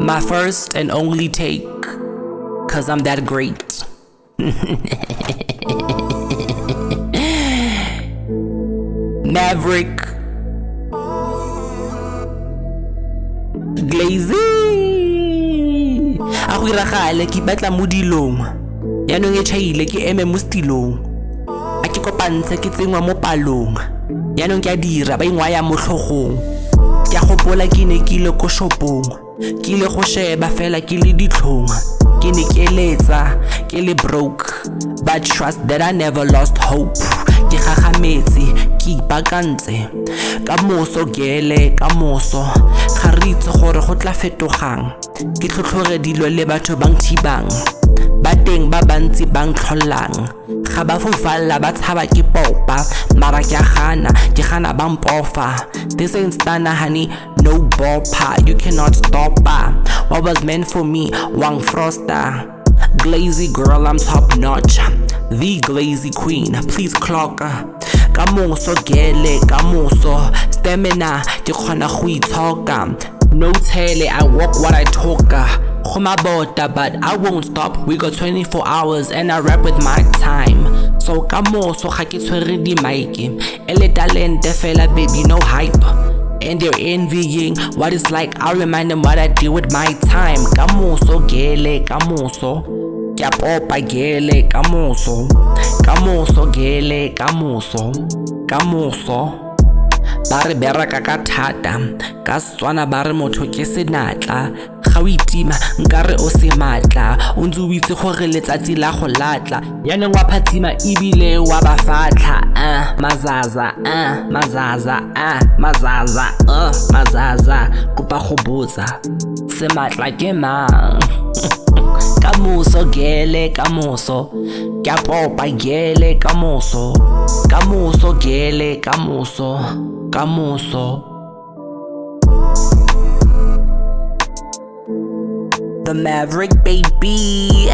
My first and only take, cause I'm that great. Maverick Glazy a go iragale ke batla mo dilong yanong e chaile ke eme mo stilong a ke kopantshe ke tsengwa mo palong yanong ke a dira ba ingwaya mo tlhogong ke a gopola ke ne ke le ko shopong ke le go sheba fela ke le ditlhong ke ne ke letsa ke le broke but trust that I never lost hope ke gagametse ke ipakantse Kamoso GIRLE kamoso ga re itse gore go tla fetogang ke tlhotlhore dilo le batho bang thibang ba teng ba bantsi bang tlholang ga ba fofalla ba tshaba ke popa mara ke gana bang pofa this ain't stana honey no bopper you cannot stop what was meant for me wang frosta Glazy girl, I'm top notch. The glazy queen, please clock. Kamoso GIRLE, kamoso. Stamina, ke khona go itshoka. No tele, I walk what I talk. Khumabota, but I won't stop. We got 24 hours and I rap with my time. So kamoso ga ke tshwere di mic. Ele talent fela baby, no hype. And they're envying what it's like. I'll remind them what I do with my time. Kamoso GIRLE, kamoso. Kya popa GIRLE, kamoso. Kamoso GIRLE, kamoso. Kamoso. Bare beraka ka thata ka Setswana bare motho ke senatla ga o itima nkare o se matla o ntse o itse gore letsatsi la go latla yanong wa phatsima ibile wa ba fatla mazaza mazaza kopa go botsa se matla ke mang Kamoso GIRLE kamoso kya popa GIRLE kamoso Kamoso GIRLE kamoso kamoso The Maverick baby